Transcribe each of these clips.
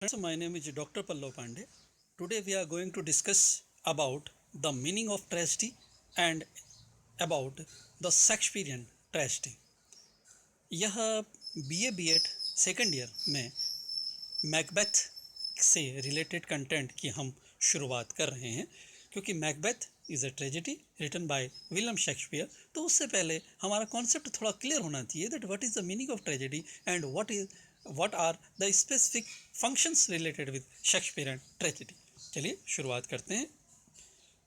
So my name is Dr. Pallav Pandey. Today we are going to discuss about the meaning of tragedy and about the Shakespearean tragedy. यह BA BEd second year में Macbeth से related content की हम शुरुआत कर रहे हैं, क्योंकि Macbeth is a tragedy written by William Shakespeare. तो उससे पहले हमारा कॉन्सेप्ट थोड़ा क्लियर होना चाहिए that what is the meaning of tragedy and what are the specific functions related with Shakespeare tragedy. चलिए शुरुआत करते हैं।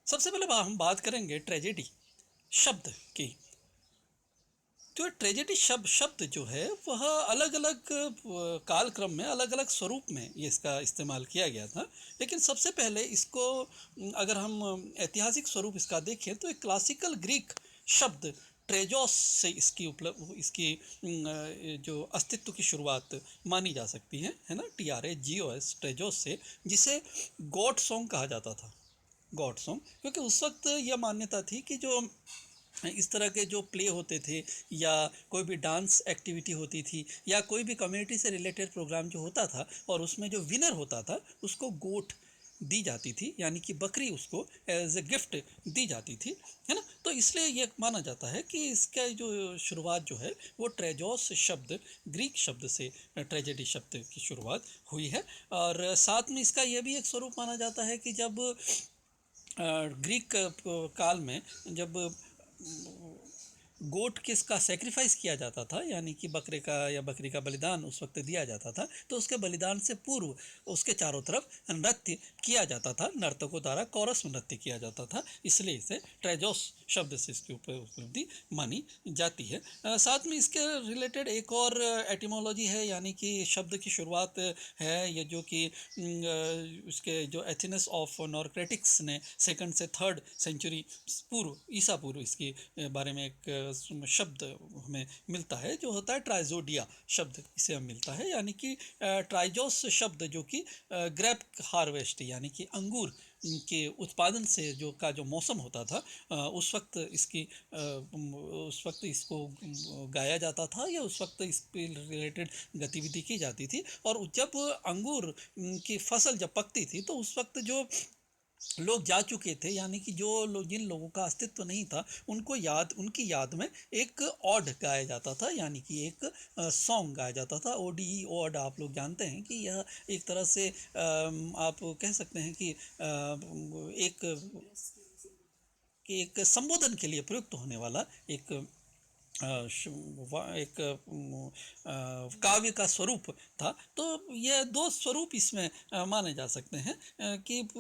सबसे पहले हम बात करेंगे ट्रेजेडी शब्द की। तो ट्रेजेडी शब्द जो है वह अलग अलग कालक्रम में अलग अलग स्वरूप में ये इसका इस्तेमाल किया गया था। लेकिन सबसे पहले इसको अगर हम ऐतिहासिक स्वरूप इसका देखें तो एक क्लासिकल ग्रीक शब्द ट्रेजोस से इसकी जो अस्तित्व की शुरुआत मानी जा सकती है ना, TRAGOS, ट्रेजोस से, जिसे गॉड सॉन्ग कहा जाता था। गॉड सॉन्ग, क्योंकि उस वक्त यह मान्यता थी कि जो इस तरह के जो प्ले होते थे या कोई भी डांस एक्टिविटी होती थी या कोई भी कम्युनिटी से रिलेटेड प्रोग्राम जो होता था और उसमें जो विनर होता था उसको गोट दी जाती थी, यानी कि बकरी उसको एज ए गिफ्ट दी जाती थी, है ना। तो इसलिए ये माना जाता है कि इसका जो शुरुआत जो है वो ट्रेजोस शब्द, ग्रीक शब्द से ट्रेजेडी शब्द की शुरुआत हुई है। और साथ में इसका यह भी एक स्वरूप माना जाता है कि जब ग्रीक काल में जब गोट किसका सेक्रीफाइस किया जाता था, यानी कि बकरे का या बकरी का बलिदान उस वक्त दिया जाता था, तो उसके बलिदान से पूर्व उसके चारों तरफ नृत्य किया जाता था, नर्तकों द्वारा कोरस में नृत्य किया जाता था। इसलिए इसे ट्रेजोस शब्द से इसकी उपलब्धि मानी जाती है। साथ में इसके रिलेटेड एक और एटिमोलॉजी है, यानी कि शब्द की शुरुआत है ये जो कि उसके जो एथेनस ऑफ नॉर्क्रेटिक्स ने 2nd से 3rd सेंचुरी पूर्व, ईसा पूर्व, इसके बारे में एक शब्द हमें मिलता है जो होता है ट्राइजोडिया शब्द, इसे हम मिलता है, यानी कि ट्राइजोस शब्द जो कि ग्रेप हार्वेस्ट यानी कि अंगूर के उत्पादन से जो मौसम होता था उस वक्त इसको गाया जाता था या उस वक्त इस पे रिलेटेड गतिविधि की जाती थी। और जब अंगूर की फसल जब पकती थी तो उस वक्त जो लोग जा चुके थे, यानी कि जिन लोगों का अस्तित्व नहीं था उनकी याद में एक ऑड गाया जाता था, यानी कि एक सॉन्ग गाया जाता था। ODE ऑड आप लोग जानते हैं कि यह एक तरह से आप कह सकते हैं कि एक संबोधन के लिए प्रयुक्त होने वाला एक काव्य का स्वरूप था। तो यह दो स्वरूप इसमें माने जा सकते हैं कि एक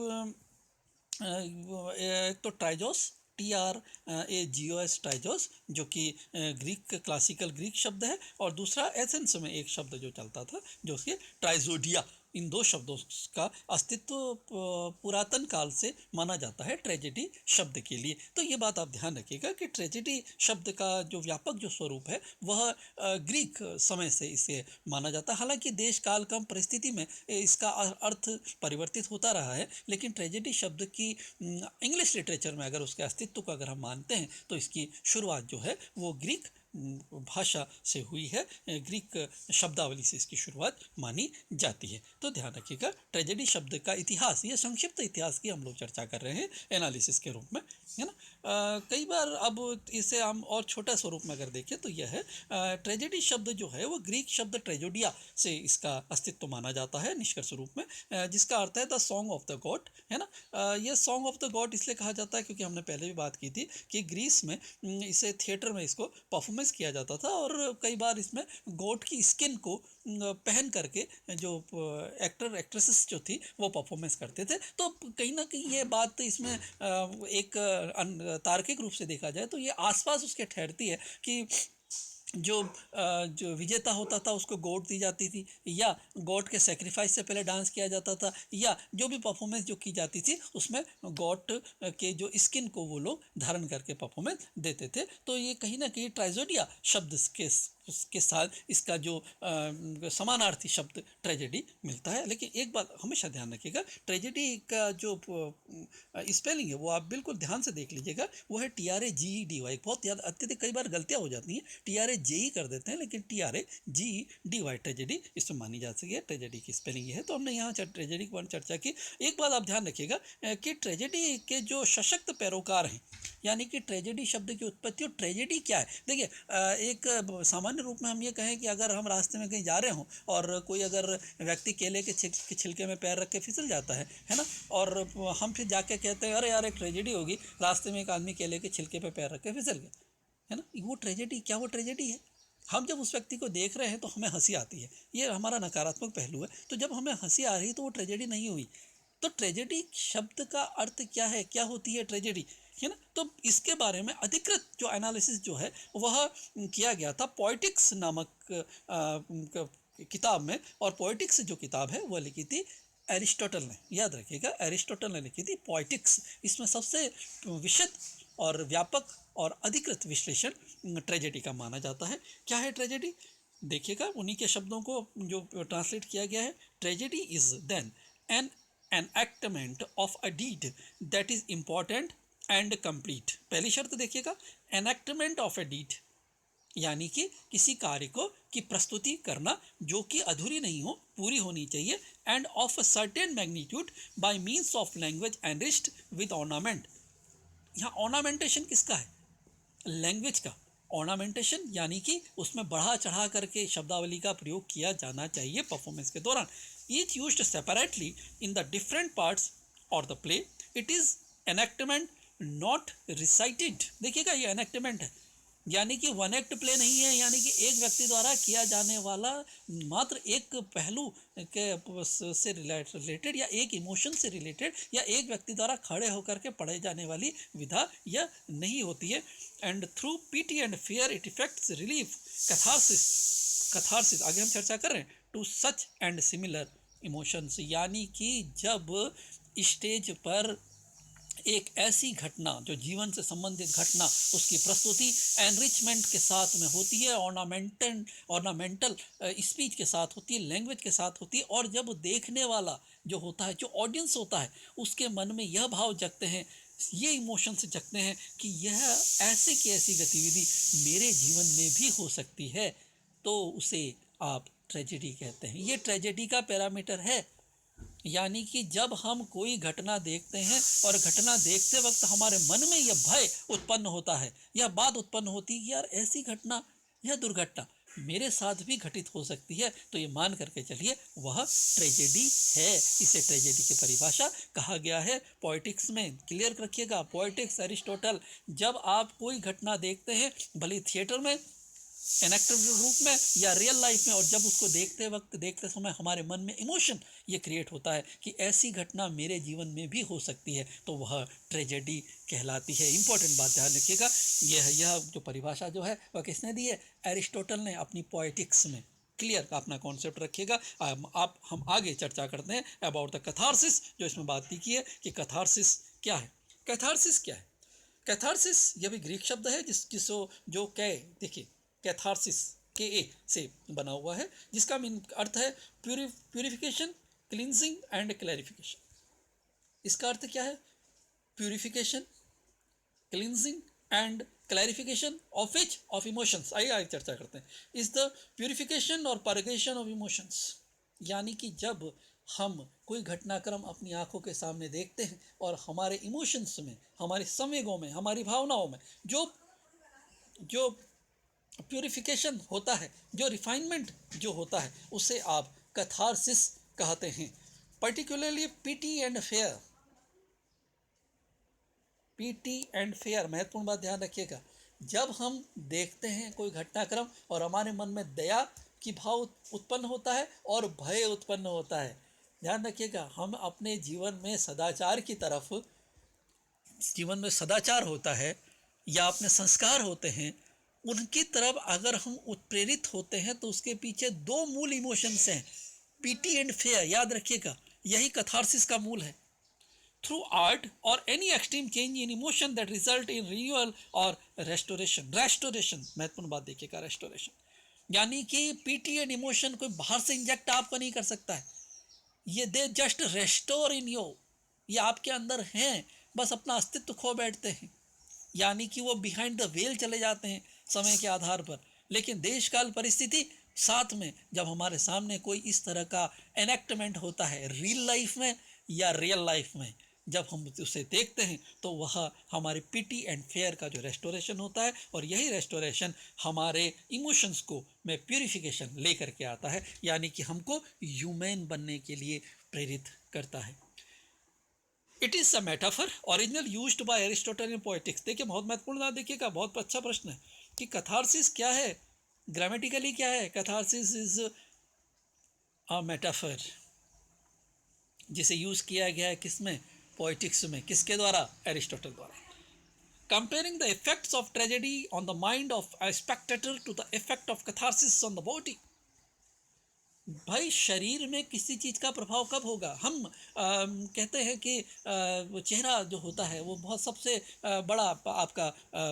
तो ट्राइजोस, TRAGOS ट्राइजोस, जो कि क्लासिकल ग्रीक शब्द है, और दूसरा एथेंस में एक शब्द जो चलता था जो उसके ट्राइजोडिया। इन दो शब्दों का अस्तित्व पुरातन काल से माना जाता है ट्रेजेडी शब्द के लिए। तो ये बात आप ध्यान रखिएगा कि ट्रेजेडी शब्द का जो व्यापक जो स्वरूप है वह ग्रीक समय से इसे माना जाता है। हालांकि देश काल कम परिस्थिति में इसका अर्थ परिवर्तित होता रहा है, लेकिन ट्रेजेडी शब्द की इंग्लिश लिटरेचर में अगर उसके अस्तित्व को अगर हम मानते हैं तो इसकी शुरुआत जो है वो ग्रीक भाषा से हुई है, ग्रीक शब्दावली से इसकी शुरुआत मानी जाती है। तो ध्यान रखिएगा ट्रेजेडी शब्द का इतिहास, ये संक्षिप्त इतिहास की हम लोग चर्चा कर रहे हैं एनालिसिस के रूप में, है ना। कई बार अब इसे हम और छोटा स्वरूप में अगर देखें तो यह है ट्रेजेडी शब्द जो है वो ग्रीक शब्द ट्रेजोडिया से इसका अस्तित्व माना जाता है निष्कर्ष रूप में, जिसका अर्थ है the song of the God, है ना। यह सॉन्ग ऑफ द गॉड इसलिए कहा जाता है क्योंकि हमने पहले भी बात की थी कि ग्रीस में इसे थिएटर में इसको परफॉर्मेंस किया जाता था और कई बार इसमें गॉड की स्किन को पहन करके जो एक्टर एक्ट्रेसेस जो थी वो परफॉर्मेंस करते थे। तो कहीं ना कहीं ये बात इसमें एक तार्किक रूप से देखा जाए तो ये आसपास उसके ठहरती है कि जो विजेता होता था उसको गोट दी जाती थी, या गोट के सेक्रीफाइस से पहले डांस किया जाता था, या जो भी परफॉर्मेंस जो की जाती थी उसमें गोट के जो स्किन को वो लोग धारण करके परफॉर्मेंस देते थे। तो ये कहीं ना कहीं ट्राइजोडिया शब्द के साथ इसका जो समानार्थी शब्द ट्रेजेडी मिलता है। लेकिन एक बात हमेशा ध्यान रखिएगा, ट्रेजेडी का जो स्पेलिंग है वो आप बिल्कुल ध्यान से देख लीजिएगा, वो है TRAGEDY। बहुत ज़्यादा अत्यधिक कई बार गलतियाँ हो जाती हैं, जेई कर देते हैं, लेकिन TRAGEDY ट्रेजेडी इसमें मानी जा सकती है। ट्रेजेडी की स्पेलिंग ये है। तो हमने यहाँ ट्रेजेडी के बारे में चर्चा की। एक बात आप ध्यान रखिएगा कि ट्रेजेडी के जो सशक्त पैरोकार हैं, यानी कि ट्रेजेडी शब्द की उत्पत्ति और ट्रेजेडी क्या है। देखिए, एक सामान्य रूप में हम ये कहें कि अगर हम रास्ते में कहीं जा रहे हों और कोई अगर व्यक्ति केले के छिलके में पैर रख के फिसल जाता है ना, और हम फिर जाके कहते हैं अरे यार एक ट्रेजेडी होगी, रास्ते में एक आदमी केले के छिलके पे पैर रख के फिसल गया, है ना, वो ट्रेजेडी, क्या वो ट्रेजेडी है? हम जब उस व्यक्ति को देख रहे हैं तो हमें हंसी आती है, ये हमारा नकारात्मक पहलू है। तो जब हमें हंसी आ रही तो वो ट्रेजेडी नहीं हुई। तो ट्रेजेडी शब्द का अर्थ क्या है, क्या होती है ट्रेजेडी, है ना। तो इसके बारे में अधिकृत जो एनालिसिस जो है वह किया गया था पोएटिक्स नामक किताब में। और पोएटिक्स जो किताब है वह लिखी थी एरिस्टोटल ने, याद रखिएगा, एरिस्टोटल ने लिखी थी पोएटिक्स। इसमें सबसे विशद और व्यापक और अधिकृत विश्लेषण ट्रेजेडी का माना जाता है। क्या है ट्रेजेडी? देखिएगा, उन्हीं के शब्दों को जो ट्रांसलेट किया गया है। Tragedy is then an enactment of a deed that is important and complete। पहली शर्त देखिएगा, enactment of a deed, यानी कि किसी कार्य को की प्रस्तुति करना जो कि अधूरी नहीं हो, पूरी होनी चाहिए। End of a certain magnitude bye means of language enriched with ornament. यहाँ ऑर्नामेंटेशन किसका है? लैंग्वेज का ऑर्नामेंटेशन, यानी कि उसमें बढ़ा चढ़ा करके शब्दावली का प्रयोग किया जाना चाहिए परफॉर्मेंस के दौरान। Each used separately in the different parts or the play. It is enactment not recited। देखिएगा, ये enactment है, यानी कि वन एक्ट प्ले नहीं है, यानी कि एक व्यक्ति द्वारा किया जाने वाला मात्र एक पहलू के से रिलेटेड या एक इमोशन से रिलेटेड या एक व्यक्ति द्वारा खड़े होकर के पढ़े जाने वाली विधा यह नहीं होती है। And through pity and fear it effects relief catharsis आगे हम चर्चा कर रहे हैं to such and similar emotions, यानी कि जब स्टेज पर एक ऐसी घटना जो जीवन से संबंधित घटना उसकी प्रस्तुति एनरिचमेंट के साथ में होती है, ऑर्नामेंटल स्पीच के साथ होती है, लैंग्वेज के साथ होती है, और जब देखने वाला जो होता है, जो ऑडियंस होता है, उसके मन में यह भाव जगते हैं, ये इमोशंस जगते हैं कि यह ऐसे की ऐसी गतिविधि मेरे जीवन में भी हो सकती है, तो उसे आप ट्रेजेडी कहते हैं। ये ट्रेजेडी का पैरामीटर है। यानी कि जब हम कोई घटना देखते हैं और घटना देखते वक्त हमारे मन में यह भय उत्पन्न होता है, यह बात उत्पन्न होती है कि यार ऐसी घटना, यह दुर्घटना मेरे साथ भी घटित हो सकती है, तो ये मान करके चलिए वह ट्रेजेडी है। इसे ट्रेजेडी की परिभाषा कहा गया है पोएटिक्स में। क्लियर रखिएगा, पोएटिक्स एरिस्टोटल। जब आप कोई घटना देखते हैं, भले थिएटर में, एनेक्टिव रूप में या रियल लाइफ में, और जब उसको देखते समय हमारे मन में इमोशन ये क्रिएट होता है कि ऐसी घटना मेरे जीवन में भी हो सकती है, तो वह ट्रेजेडी कहलाती है। इंपॉर्टेंट बात ध्यान रखिएगा, यह जो परिभाषा जो है वह किसने दी है? एरिस्टोटल ने अपनी पोएटिक्स में। क्लियर, अपना कॉन्सेप्ट रखिएगा। हम आगे चर्चा करते हैं अबाउट द कैथारसिस, जो इसमें बात की है कि कैथारसिस क्या है। कैथारसिस क्या है? कैथारसिस यह भी ग्रीक शब्द है जो देखिए कैथारसिस KA से बना हुआ है, जिसका अर्थ है प्यूरिफिकेशन, क्लींजिंग एंड क्लैरिफिकेशन। इसका अर्थ क्या है? Purification, cleansing and clarification of emotions. आइए चर्चा करते हैं। इज द प्यूरिफिकेशन और परगेशन ऑफ इमोशंस, यानी कि जब हम कोई घटनाक्रम अपनी आंखों के सामने देखते हैं और हमारे इमोशंस में, हमारे संवेगों में, हमारी भावनाओं में जो प्यूरिफिकेशन होता है, जो रिफाइनमेंट जो होता है, उसे आप कैथारसिस कहते हैं। पर्टिकुलरली पीटी एंड फेयर, महत्वपूर्ण बात ध्यान रखिएगा। जब हम देखते हैं कोई घटनाक्रम और हमारे मन में दया की भाव उत्पन्न होता है और भय उत्पन्न होता है, ध्यान रखिएगा, हम अपने जीवन में सदाचार की तरफ, जीवन में सदाचार होता है या अपने संस्कार होते हैं, उनकी तरफ अगर हम उत्प्रेरित होते हैं तो उसके पीछे दो मूल इमोशंस हैं, पीटी एंड फेयर। याद रखिएगा, यही कैथारसिस का मूल है। थ्रू आर्ट और any extreme change in emotion that result in renewal और रेस्टोरेशन। महत्वपूर्ण बात देखिएगा, रेस्टोरेशन, यानी कि पीटी एंड इमोशन कोई बाहर से इंजेक्ट आपको नहीं कर सकता है, ये they just restore in you, ये आपके अंदर हैं, बस अपना अस्तित्व खो बैठते हैं, यानी कि वो बिहाइंड द वेल चले जाते हैं समय के आधार पर। लेकिन देश काल परिस्थिति साथ में जब हमारे सामने कोई इस तरह का एनेक्टमेंट होता है रियल लाइफ में या रियल लाइफ में, जब हम उसे देखते हैं तो वह हमारे पिटी एंड फेयर का जो रेस्टोरेशन होता है, और यही रेस्टोरेशन हमारे इमोशंस को में प्यूरिफिकेशन लेकर के आता है, यानी कि हमको ह्यूमन बनने के लिए प्रेरित करता है। It is a metaphor original used by Aristotle in poetics. देखिए बहुत महत्वपूर्ण बात, देखिएगा बहुत अच्छा प्रश्न है कि कैथारसिस क्या है, ग्रामेटिकली क्या है। कैथारसिस इज अ मेटाफर जिसे यूज़ किया गया है किसमें, पोएटिक्स में। किसके द्वारा, एरिस्टोटल द्वारा। Comparing the effects of tragedy on the mind of a spectator to the effect of catharsis on the body. भाई शरीर में किसी चीज़ का प्रभाव कब होगा। हम कहते हैं कि वो चेहरा जो होता है वो बहुत सबसे बड़ा आपका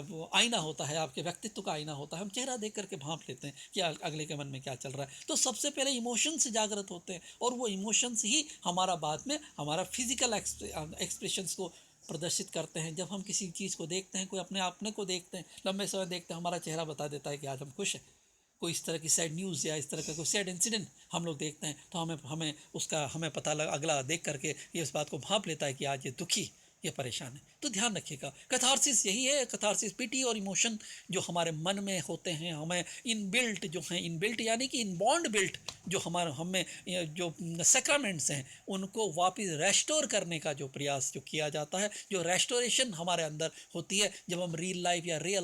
वो आईना होता है, आपके व्यक्तित्व का आईना होता है। हम चेहरा देख करके भांप लेते हैं कि अगले के मन में क्या चल रहा है। तो सबसे पहले इमोशंस जागृत होते हैं, और वो इमोशंस ही हमारा बाद में हमारा फिजिकल एक्सप्रेशंस को प्रदर्शित करते हैं। जब हम किसी चीज़ को देखते हैं, कोई अपने को देखते हैं, लंबे समय देखते हैं, हमारा चेहरा बता देता है कि आज हम खुश हैं। कोई इस तरह की सैड न्यूज़ या इस तरह का कोई सैड इंसिडेंट हम लोग देखते हैं तो हमें पता लगा, अगला देख करके ये इस बात को भांप लेता है कि आज ये दुखी, ये परेशान है। तो ध्यान रखिएगा, कैथारसिस यही है। कैथारसिस पिटी और इमोशन जो हमारे मन में होते हैं, हमें इनबिल्ट जो हैं, इनबिल्ट यानी कि इनबॉन्ड बिल्ट जो हमारे हमें जो सेक्रामेंट्स हैं उनको वापस रेस्टोर करने का जो प्रयास जो किया जाता है, जो रेस्टोरेशन हमारे अंदर होती है जब हम रियल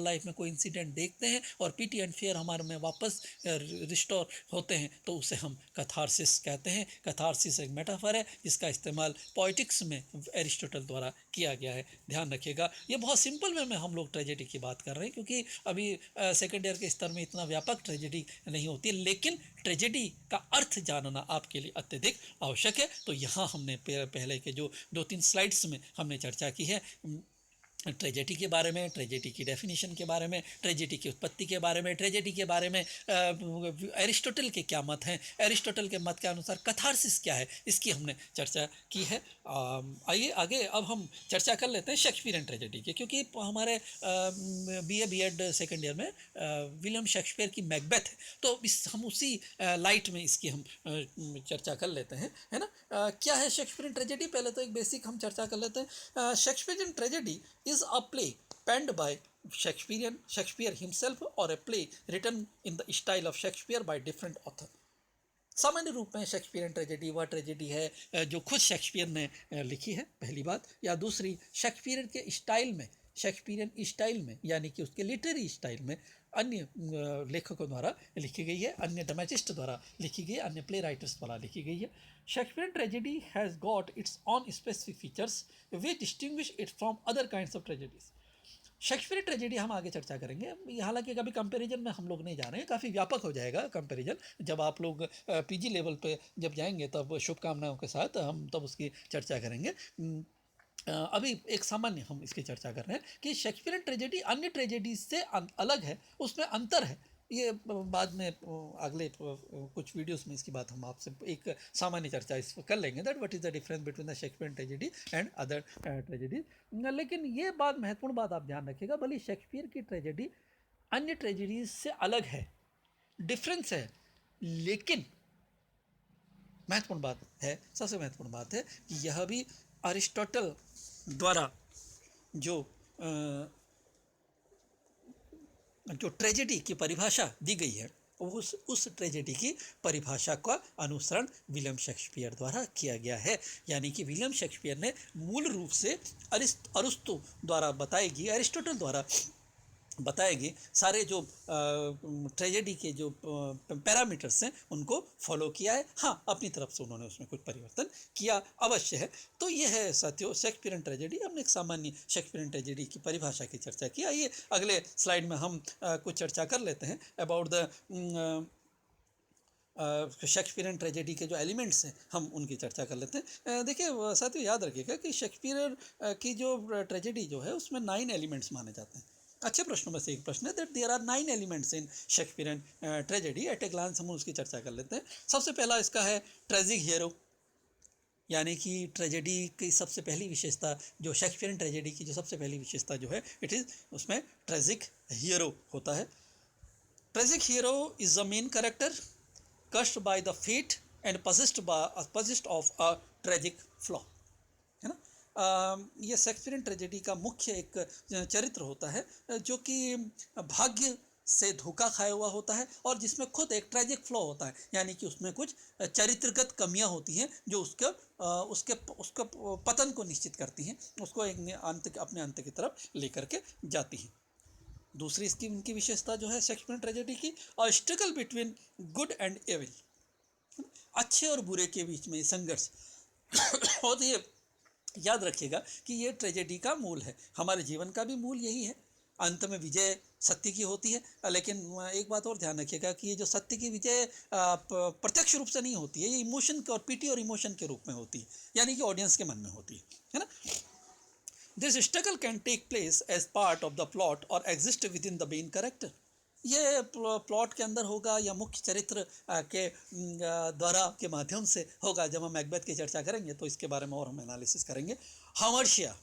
लाइफ में कोई इंसिडेंट देखते हैं और पिटी एंड फेयर हमारे में वापस रिस्टोर होते हैं, तो उसे हम कैथारसिस कहते हैं। कैथारसिस एक मेटाफर है जिसका इस्तेमाल पोएटिक्स में एरिस्टोटल द्वारा किया गया है। ध्यान रखिएगा, ये बहुत सिंपल वे में हम लोग ट्रेजेडी की बात कर रहे हैं, क्योंकि अभी सेकेंड ईयर के स्तर में इतना व्यापक ट्रेजेडी नहीं होती, लेकिन ट्रेजेडी का अर्थ जानना आपके लिए अत्यधिक आवश्यक है। तो यहाँ हमने पहले के जो 2-3 स्लाइड्स में हमने चर्चा की है ट्रेजेडी के बारे में, ट्रेजेडी की डेफिनेशन के बारे में, ट्रेजेडी की उत्पत्ति के बारे में, ट्रेजेडी के बारे में एरिस्टोटल के क्या मत हैं, एरिस्टोटल के मत के अनुसार कैथारसिस क्या है, इसकी हमने चर्चा की है। आइए आगे अब हम चर्चा कर लेते हैं शेक्सपियरियन ट्रेजेडी की, क्योंकि हमारे बीए बीएड सेकेंड ईयर में विलियम शेक्सपियर की मैकबेथ है, तो हम उसी लाइट में इसकी हम चर्चा कर लेते हैं, है ना। क्या है शेक्सपियरियन ट्रेजेडी, पहले तो एक बेसिक हम चर्चा कर लेते हैं। Shakespearean tragedy is a play penned by Shakespeare himself or a play written in the style of Shakespeare by different author। सामान्य रूप में शेक्सपियरियन ट्रेजेडी वह ट्रेजेडी है जो खुद शेक्सपियर ने लिखी है, पहली बात। या दूसरी, शेक्सपियर के स्टाइल में, शेक्सपियरियन स्टाइल में, यानी कि उसके लिटरेरी स्टाइल में अन्य लेखकों द्वारा लिखी गई है, अन्य ड्रामेटिस्ट द्वारा लिखी गई है, अन्य प्ले राइटर्स द्वारा लिखी गई है। Shakespearean tragedy has got its on specific features which distinguish it from other kinds of tragedies. Shakespearean tragedy हम आगे चर्चा करेंगे, हालांकि कभी कंपैरिजन में हम लोग नहीं जा रहे हैं, काफ़ी व्यापक हो जाएगा कंपैरिजन। जब आप लोग पीजी लेवल पे जब जाएंगे तब शुभकामनाओं के साथ हम तब उसकी चर्चा करेंगे। अभी एक सामान्य हम इसकी चर्चा कर रहे हैं कि शेक्सपियरियन ट्रेजेडी अन्य ट्रेजेडी से अलग है, उसमें अंतर है। ये बाद में अगले कुछ वीडियोस में इसकी बात हम आपसे एक सामान्य चर्चा इस कर लेंगे, that what is the difference between the Shakespearean tragedy and other tragedy. लेकिन ये बात महत्वपूर्ण बात आप ध्यान रखिएगा, भले शेक्सपियर की ट्रेजेडी अन्य ट्रेजेडीज से अलग है, डिफरेंस है, लेकिन महत्वपूर्ण बात है, सबसे महत्वपूर्ण बात है कि यह भी अरिस्टोटल द्वारा जो ट्रेजेडी की परिभाषा दी गई है, उस ट्रेजेडी की परिभाषा का अनुसरण विलियम शेक्सपियर द्वारा किया गया है। यानी कि विलियम शेक्सपियर ने मूल रूप से अरिस्टो द्वारा बताएगी, एरिस्टोटल द्वारा बताएगी सारे जो ट्रेजेडी के जो पैरामीटर्स हैं उनको फॉलो किया है। हाँ, अपनी तरफ से उन्होंने उसमें कुछ परिवर्तन किया अवश्य है। तो ये है साथियों शेक्सपियरियन ट्रेजेडी। हमने एक सामान्य शेक्सपियरियन ट्रेजेडी की परिभाषा की चर्चा की। आइए अगले स्लाइड में हम कुछ चर्चा कर लेते हैं अबाउट द शेक्सपियरियन ट्रेजेडी के जो एलिमेंट्स हैं हम उनकी चर्चा कर लेते हैं। देखिए साथियों, याद रखिएगा कि शेक्सपियर की जो ट्रेजेडी जो है उसमें 9 एलिमेंट्स माने जाते हैं। अच्छे प्रश्नों में से एक प्रश्न है that there are 9 elements in Shakespearean tragedy. At a glance हम उसकी चर्चा कर लेते हैं। सबसे पहला इसका है ट्रेजिक हीरो, यानी कि ट्रेजेडी की सबसे पहली विशेषता, जो शेक्सपियरियन ट्रेजेडी की जो सबसे पहली विशेषता जो है, इट इज़ उसमें ट्रेजिक हीरो होता है। Tragic hero is the main character cursed by the fate and possessed of a tragic flaw. है ना। ये शेक्सपियरियन ट्रेजेडी का मुख्य एक चरित्र होता है जो कि भाग्य से धोखा खाया हुआ होता है और जिसमें खुद एक ट्रेजिक फ्लॉ होता है, यानी कि उसमें कुछ चरित्रगत कमियां होती हैं जो उसके पतन को निश्चित करती हैं, उसको एक अपने अंत की तरफ लेकर के जाती हैं। दूसरी इसकी उनकी विशेषता जो है शेक्सपियरियन ट्रेजेडी की, a struggle between good and evil, अच्छे और बुरे के बीच में संघर्ष। और ये याद रखिएगा कि ये ट्रेजेडी का मूल है, हमारे जीवन का भी मूल यही है। अंत में विजय सत्य की होती है, लेकिन एक बात और ध्यान रखिएगा कि ये जो सत्य की विजय प्रत्यक्ष रूप से नहीं होती है, ये इमोशन और पीटी और इमोशन के रूप में होती है, यानी कि ऑडियंस के मन में होती है ना। This struggle can take place as part of the plot और exist within the main character. ये प्लॉट के अंदर होगा या मुख्य चरित्र के द्वारा के माध्यम से होगा। जब हम मैकबेथ की चर्चा करेंगे तो इसके बारे में और हम एनालिसिस करेंगे। हामर्शिया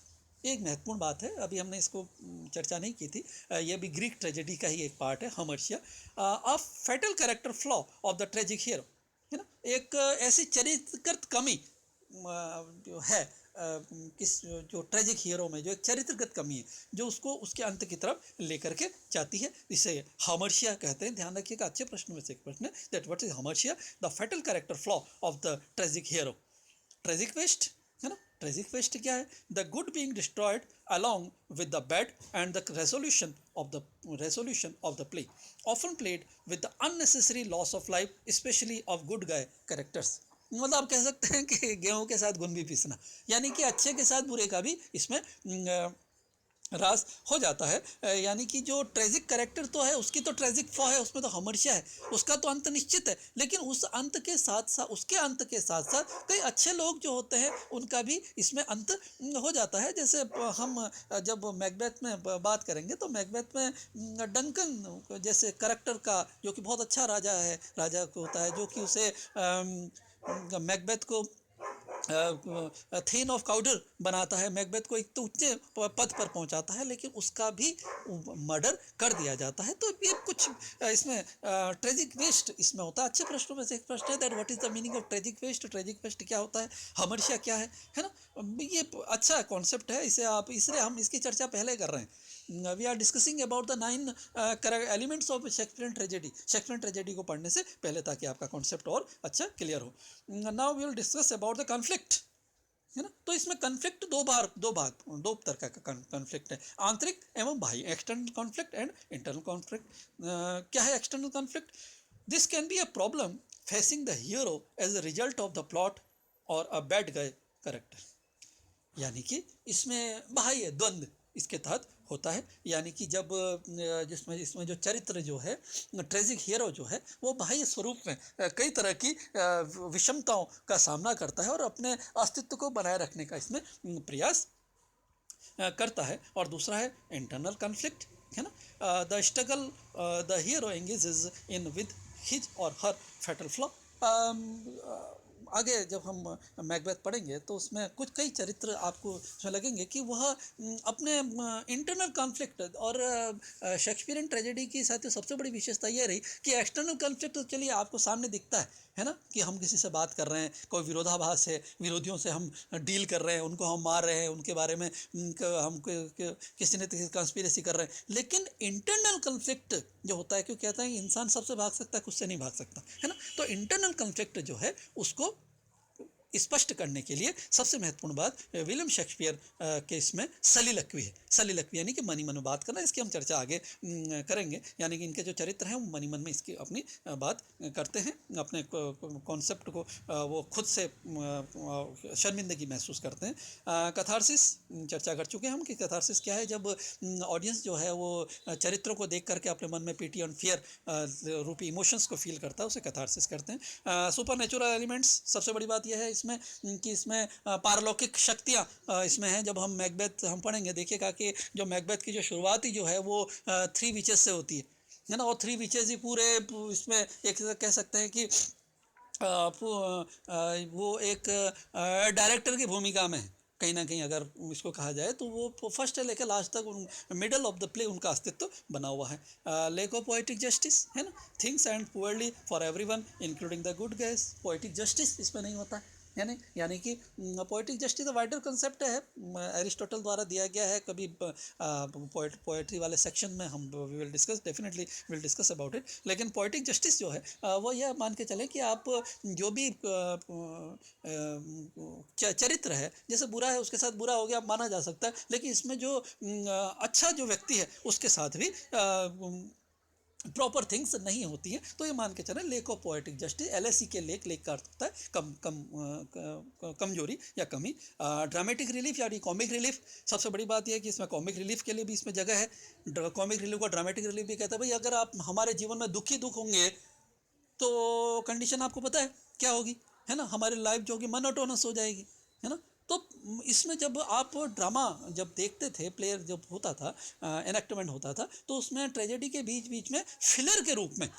एक महत्वपूर्ण बात है, अभी हमने इसको चर्चा नहीं की थी, ये भी ग्रीक ट्रेजेडी का ही एक पार्ट है। Hamartia a fatal character flaw of the tragic hero, है ना, एक ऐसी चरित्रगत कमी जो है किस जो ट्रेजिक हीरो में जो एक चरित्रगत कमी है जो उसको उसके अंत की तरफ लेकर के जाती है, इसे हामर्शिया कहते हैं। ध्यान रखिएगा, अच्छे प्रश्न में से एक प्रश्न है, that what is hamartia, the fatal character flaw of the tragic hero. Tragic waste, है ना, ट्रेजिक वेस्ट क्या है, the good being destroyed along with the bad and the resolution of the play often played with the unnecessary loss of life specially of good guy characters. मतलब आप कह सकते हैं कि गेहूं के साथ गुण भी पीसना, यानी कि अच्छे के साथ बुरे का भी इसमें रास हो जाता है। यानी कि जो ट्रेजिक कैरेक्टर तो है उसकी तो ट्रेजिक फ्लॉ है, उसमें तो हमेशा है, उसका तो अंत निश्चित है, लेकिन उस अंत के साथ साथ उसके अंत के साथ साथ कई अच्छे लोग जो होते हैं उनका भी इसमें अंत हो जाता है। जैसे हम जब मैकबेथ में बात करेंगे तो मैकबेथ में डंकन जैसे कैरेक्टर का, जो कि बहुत अच्छा राजा को होता है, जो कि उसे मैकबेथ को थेन ऑफ काउडर बनाता है, मैकबेथ को एक तो ऊंचे पद पर पहुंचाता है, लेकिन उसका भी मर्डर कर दिया जाता है। तो ये कुछ इसमें ट्रेजिक वेस्ट इसमें होता है। अच्छे प्रश्नों में से एक प्रश्न है that what is the meaning of tragic waste, tragic waste क्या होता है, हामर्शिया क्या है ना। ये अच्छा कॉन्सेप्ट है, इसे आप इसलिए हम इसकी चर्चा पहले कर रहे हैं। We are discussing about the 9 elements of Shakespearean tragedy, Shakespearean tragedy को पढ़ने से पहले, ताकि आपका कॉन्सेप्ट और अच्छा क्लियर हो। Now we will discuss about the conflict, है ना। तो इसमें कॉन्फ्लिक्ट दो तरह का कॉन्फ्लिक्ट है, आंतरिक एवं बाह्य, external conflict and internal conflict. क्या है external conflict? This can be a problem facing the hero as a result of the plot or a bad guy character, यानी कि इसमें बाह्य द्वंद्व इसके तहत होता है। यानी कि जब इसमें जो चरित्र जो है, ट्रेजिक हीरो जो है, वो बाह्य स्वरूप में कई तरह की विषमताओं का सामना करता है और अपने अस्तित्व को बनाए रखने का इसमें प्रयास करता है। और दूसरा है इंटरनल कॉन्फ्लिक्ट, है ना, the struggle the hero engages in with his और हर फैटल फ्लॉ। आगे जब हम मैकबेथ पढ़ेंगे तो उसमें कुछ कई चरित्र आपको उसमें लगेंगे कि वह अपने इंटरनल कॉन्फ्लिक्ट, और शेक्सपियरियन ट्रेजेडी की साथ सबसे बड़ी विशेषता ये रही कि एक्सटर्नल कॉन्फ्लिक्ट तो चलिए आपको सामने दिखता है ना, कि हम किसी से बात कर रहे हैं, कोई विरोधाभास है, विरोधियों से हम डील कर रहे हैं, उनको हम मार रहे हैं, उनके बारे में हम किसी न किसी कंस्पिरेसी कर रहे हैं। लेकिन इंटरनल कॉन्फ्लिक्ट जो होता है, क्यों कहता है इंसान सबसे भाग सकता है, खुद से नहीं भाग सकता, है ना। तो इंटरनल कॉन्फ्लिक्ट जो है उसको स्पष्ट करने के लिए सबसे महत्वपूर्ण बात विलियम शेक्सपियर के इसमें सलीलक्वी है। सलीलक्वी यानी कि मनी मन में बात करना, इसकी हम चर्चा आगे करेंगे। यानी कि इनके जो चरित्र हैं वो मनी मन में इसकी अपनी बात करते हैं, अपने कॉन्सेप्ट को वो खुद से शर्मिंदगी महसूस करते हैं। कथारसिस चर्चा कर चुके हैं हम कि कथारसिस क्या है, जब ऑडियंस जो है वो चरित्रों को देख करके अपने मन में पीटी और फियर रूपी इमोशंस को फील करता है, उसे कथारसिस करते हैं। सुपर नेचुरल एलिमेंट्स, सबसे बड़ी बात यह है इसमें कि इसमें पारलौकिक शक्तियाँ इसमें हैं। जब हम मैकबेथ हम पढ़ेंगे देखिएगा कि जो मैकबेथ की जो शुरुआती जो है वो 3 विचेस से होती है ना, और 3 विचेस ही पूरे इसमें एक कह सकते हैं कि वो एक डायरेक्टर की भूमिका में है, कहीं ना कहीं अगर इसको कहा जाए तो वो फर्स्ट से लेकर लास्ट तक मिडल ऑफ द प्ले उनका अस्तित्व बना हुआ है. लैक ऑफ पोएटिक जस्टिस है ना, things and poorly for everyone including the good guys. Poetic justice इसमें नहीं होता है, यानी कि पोएटिक जस्टिस वाइडर कंसेप्ट है, एरिस्टोटल द्वारा दिया गया है. कभी पोएट्री वाले सेक्शन में हम will discuss, definitely will discuss about it. लेकिन पोएटिक जस्टिस जो है वो यह मान के चले कि आप जो भी चरित्र है, जैसे बुरा है उसके साथ बुरा हो गया माना जा सकता है, लेकिन इसमें जो अच्छा जो व्यक्ति है उसके साथ भी प्रॉपर थिंग्स नहीं होती हैं. तो ये मान के चलें lake of poetic justice. LAC के लेक का अर्थ होता है कमजोरी या कमी. ड्रामेटिक रिलीफ यानी कॉमिक रिलीफ. सबसे बड़ी बात यह है कि इसमें कॉमिक रिलीफ के लिए भी इसमें जगह है. कॉमिक रिलीफ को ड्रामेटिक रिलीफ भी कहता है. भाई अगर आप हमारे जीवन में दुख होंगे तो कंडीशन आपको पता है क्या होगी, है ना, हमारी लाइफ जो होगी मोनोटोनस हो जाएगी, है ना. तो इसमें जब आप ड्रामा जब देखते थे, प्लेयर जब होता था, एनेक्टमेंट होता था, तो उसमें ट्रेजेडी के बीच में फिलर के रूप में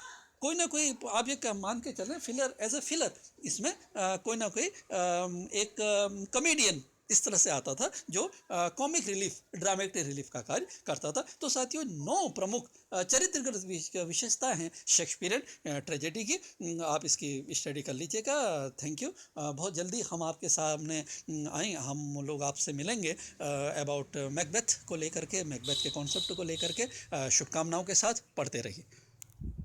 कोई ना कोई, आप ये मान के चलें, फिलर एज ए फिलर इसमें कोई ना कोई एक कॉमेडियन इस तरह से आता था जो कॉमिक रिलीफ, ड्रामेटिक रिलीफ का कार्य करता था. तो साथियों 9 प्रमुख चरित्रगत विशेषता हैं शेक्सपियरियन ट्रेजेडी की. आप इसकी स्टडी कर लीजिएगा. Thank you. बहुत जल्दी हम आपके सामने आए, हम लोग आपसे मिलेंगे अबाउट मैकबेथ को लेकर के, मैकबेथ के कॉन्सेप्ट को लेकर के. शुभकामनाओं के साथ पढ़ते रहिए.